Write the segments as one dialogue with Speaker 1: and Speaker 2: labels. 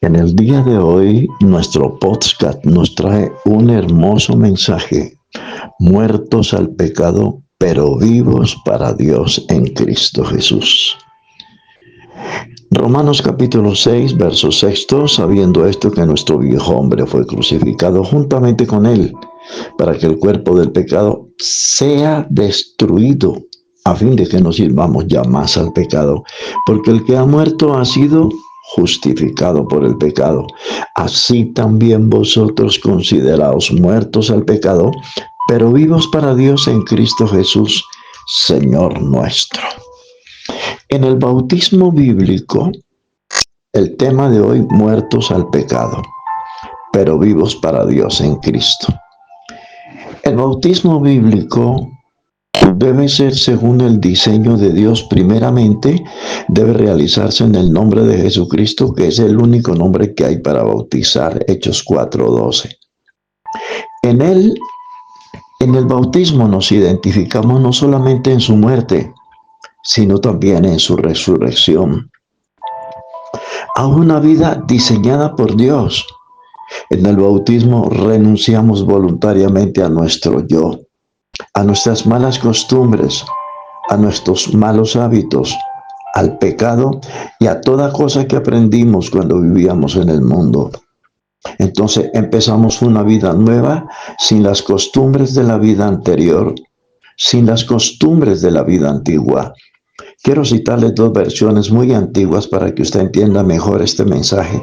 Speaker 1: En el día de hoy, nuestro podcast nos trae un hermoso mensaje: muertos al pecado, pero vivos para Dios en Cristo Jesús. Romanos capítulo 6, verso 6, sabiendo esto, que nuestro viejo hombre fue crucificado juntamente con él, para que el cuerpo del pecado sea destruido, a fin de que no sirvamos ya más al pecado, porque el que ha muerto ha sido justificado por el pecado. Así también vosotros consideraos muertos al pecado, pero vivos para Dios en Cristo Jesús, Señor nuestro. En el bautismo bíblico, el tema de hoy: muertos al pecado, pero vivos para Dios en Cristo. El bautismo bíblico debe ser según el diseño de Dios. Primeramente, debe realizarse en el nombre de Jesucristo, que es el único nombre que hay para bautizar. Hechos 4:12. En el bautismo nos identificamos no solamente en su muerte, sino también en su resurrección, a una vida diseñada por Dios. En el bautismo renunciamos voluntariamente a nuestro yo, a nuestras malas costumbres, a nuestros malos hábitos, al pecado y a toda cosa que aprendimos cuando vivíamos en el mundo. Entonces empezamos una vida nueva, sin las costumbres de la vida anterior, sin las costumbres de la vida antigua. Quiero citarles dos versiones muy antiguas para que usted entienda mejor este mensaje.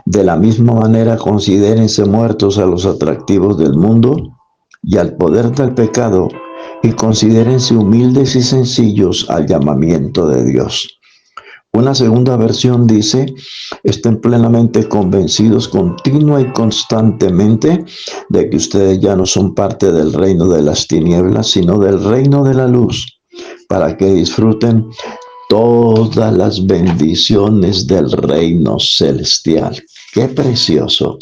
Speaker 1: De la misma manera, considérense muertos a los atractivos del mundo y al poder del pecado, y considérense humildes y sencillos al llamamiento de Dios. Una segunda versión dice: estén plenamente convencidos continua y constantemente de que ustedes ya no son parte del reino de las tinieblas, sino del reino de la luz, para que disfruten todas las bendiciones del reino celestial. ¡Qué precioso!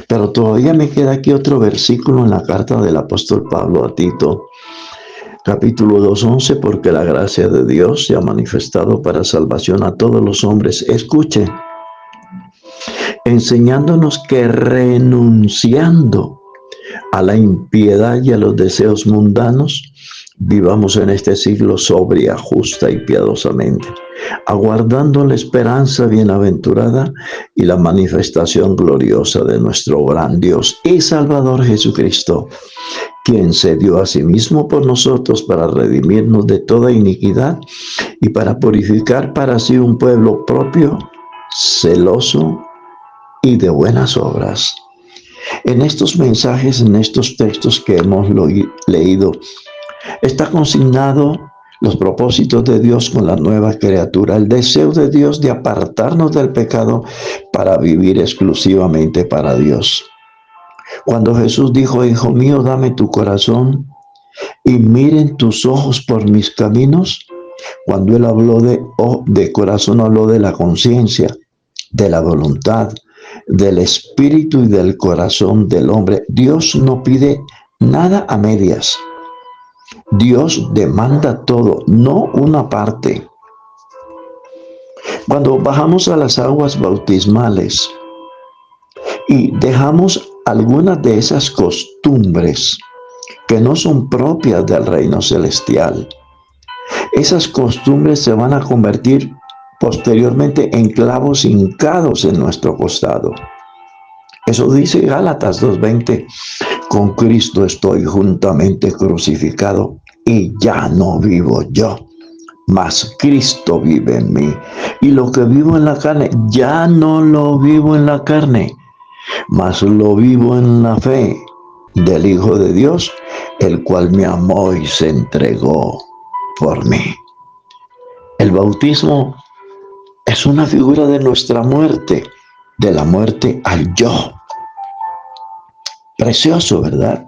Speaker 1: Pero todavía me queda aquí otro versículo en la carta del apóstol Pablo a Tito, capítulo 2:11, porque la gracia de Dios se ha manifestado para salvación a todos los hombres. Escuchen, enseñándonos que renunciando a la impiedad y a los deseos mundanos, vivamos en este siglo sobria, justa y piadosamente, aguardando la esperanza bienaventurada y la manifestación gloriosa de nuestro gran Dios y Salvador Jesucristo, quien se dio a sí mismo por nosotros para redimirnos de toda iniquidad y para purificar para sí un pueblo propio, celoso y de buenas obras. En estos mensajes, en estos textos que hemos leído, está consignado los propósitos de Dios con la nueva criatura, el deseo de Dios de apartarnos del pecado para vivir exclusivamente para Dios. Cuando Jesús dijo: hijo mío, dame tu corazón y miren tus ojos por mis caminos, cuando él habló de corazón, habló de la conciencia, de la voluntad, del espíritu y del corazón del hombre. Dios no pide nada a medias. Dios demanda todo, no una parte. Cuando bajamos a las aguas bautismales y dejamos algunas de esas costumbres que no son propias del reino celestial, esas costumbres se van a convertir posteriormente en clavos hincados en nuestro costado. Eso dice Gálatas 2:20: con Cristo estoy juntamente crucificado, y ya no vivo yo, mas Cristo vive en mí. Y lo que vivo en la carne, ya no lo vivo en la carne, mas lo vivo en la fe del Hijo de Dios, el cual me amó y se entregó por mí. El bautismo es una figura de nuestra muerte, de la muerte al yo. Precioso, ¿verdad?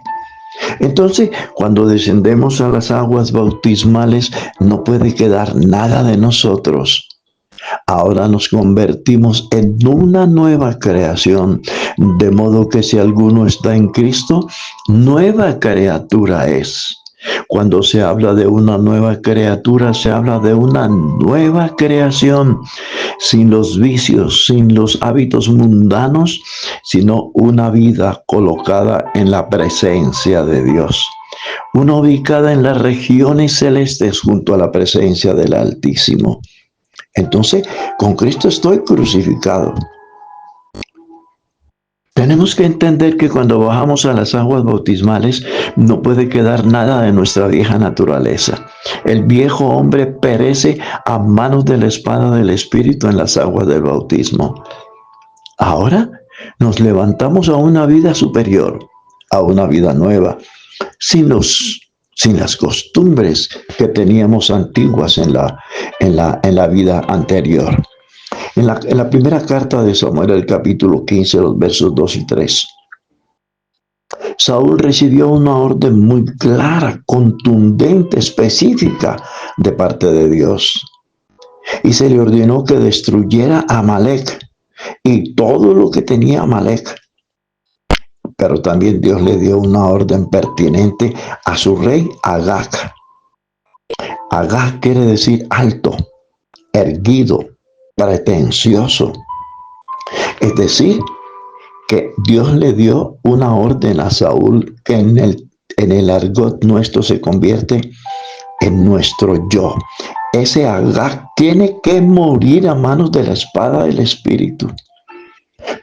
Speaker 1: Entonces, cuando descendemos a las aguas bautismales, no puede quedar nada de nosotros. Ahora nos convertimos en una nueva creación, de modo que si alguno está en Cristo, nueva criatura es. Cuando se habla de una nueva criatura, se habla de una nueva creación, sin los vicios, sin los hábitos mundanos, sino una vida colocada en la presencia de Dios. Una ubicada en las regiones celestes junto a la presencia del Altísimo. Entonces, con Cristo estoy crucificado. Tenemos que entender que cuando bajamos a las aguas bautismales no puede quedar nada de nuestra vieja naturaleza. El viejo hombre perece a manos de la espada del Espíritu en las aguas del bautismo. Ahora nos levantamos a una vida superior, a una vida nueva, sin las costumbres que teníamos antiguas en la vida anterior. En la primera carta de Samuel, el capítulo 15, los versos 2 y 3, Saúl recibió una orden muy clara, contundente, específica de parte de Dios. Y se le ordenó que destruyera a Amalek y todo lo que tenía Amalek. Pero también Dios le dio una orden pertinente a su rey Agag. Agag quiere decir alto, erguido, pretencioso. Es decir, que Dios le dio una orden a Saúl que en el argot nuestro se convierte en nuestro yo. Ese Agag tiene que morir a manos de la espada del Espíritu.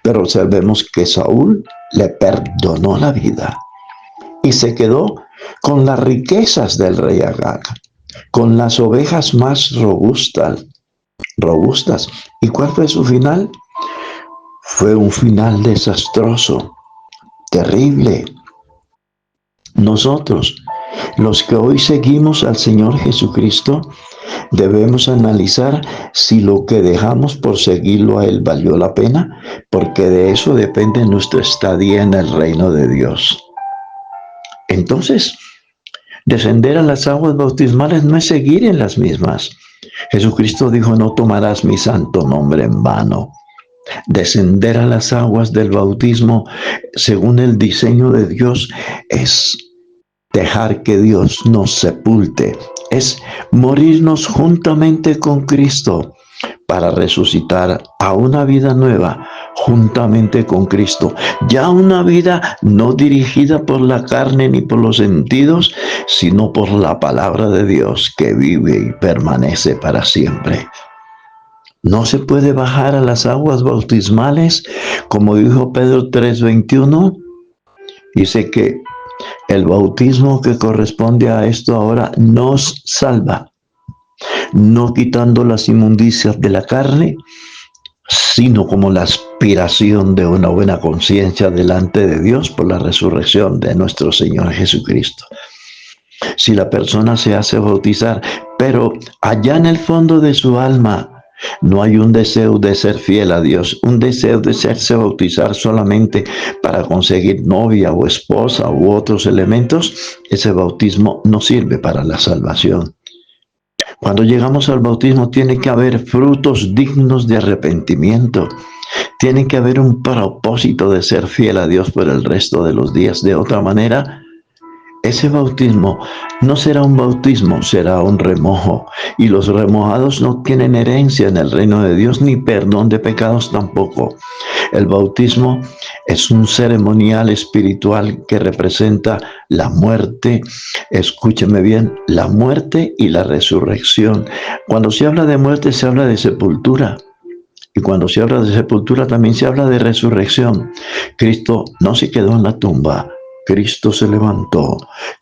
Speaker 1: Pero observemos que Saúl le perdonó la vida y se quedó con las riquezas del rey Agag, con las ovejas más robustas. ¿Y cuál fue su final? Fue un final desastroso, terrible. Nosotros, los que hoy seguimos al Señor Jesucristo, debemos analizar si lo que dejamos por seguirlo a Él valió la pena, porque de eso depende nuestra estadía en el reino de Dios. Entonces, descender a las aguas bautismales no es seguir en las mismas. Jesucristo dijo: no tomarás mi santo nombre en vano. Descender a las aguas del bautismo, según el diseño de Dios, es dejar que Dios nos sepulte, es morirnos juntamente con Cristo para resucitar a una vida nueva juntamente con Cristo. Ya una vida no dirigida por la carne ni por los sentidos, sino por la palabra de Dios que vive y permanece para siempre. No se puede bajar a las aguas bautismales, como dijo Pedro 3:21. Dice que el bautismo que corresponde a esto ahora nos salva, no quitando las inmundicias de la carne, sino como la aspiración de una buena conciencia delante de Dios por la resurrección de nuestro Señor Jesucristo. Si la persona se hace bautizar, pero allá en el fondo de su alma no hay un deseo de ser fiel a Dios, un deseo de hacerse bautizar solamente para conseguir novia o esposa u otros elementos, ese bautismo no sirve para la salvación. Cuando llegamos al bautismo tiene que haber frutos dignos de arrepentimiento. Tiene que haber un propósito de ser fiel a Dios por el resto de los días. De otra manera, ese bautismo no será un bautismo, será un remojo. Y los remojados no tienen herencia en el reino de Dios, ni perdón de pecados tampoco. El bautismo es un ceremonial espiritual que representa la muerte. Escúcheme bien, la muerte y la resurrección. Cuando se habla de muerte, se habla de sepultura. Y cuando se habla de sepultura, también se habla de resurrección. Cristo no se quedó en la tumba. Cristo se levantó,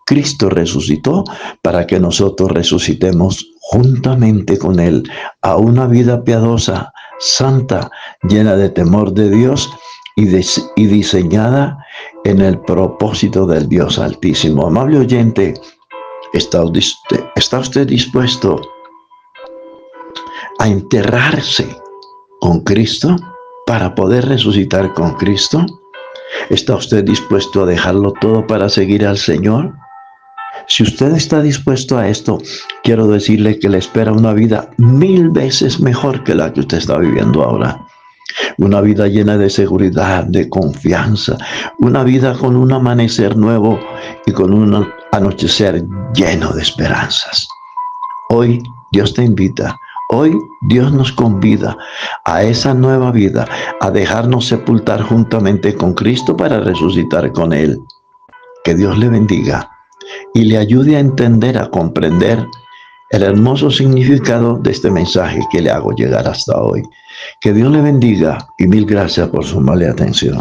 Speaker 1: Cristo resucitó para que nosotros resucitemos juntamente con Él a una vida piadosa, santa, llena de temor de Dios y diseñada en el propósito del Dios Altísimo. Amable oyente, ¿está usted dispuesto a enterrarse con Cristo para poder resucitar con Cristo? ¿Está usted dispuesto a dejarlo todo para seguir al Señor? Si usted está dispuesto a esto, quiero decirle que le espera una vida 1000 veces mejor que la que usted está viviendo ahora. una vida llena de seguridad, de confianza, una vida con un amanecer nuevo y con un anochecer lleno de esperanzas. Hoy Dios te invita, hoy Dios nos convida a esa nueva vida, a dejarnos sepultar juntamente con Cristo para resucitar con Él. Que Dios le bendiga y le ayude a entender, a comprender el hermoso significado de este mensaje que le hago llegar hasta hoy. Que Dios le bendiga y mil gracias por su amable atención.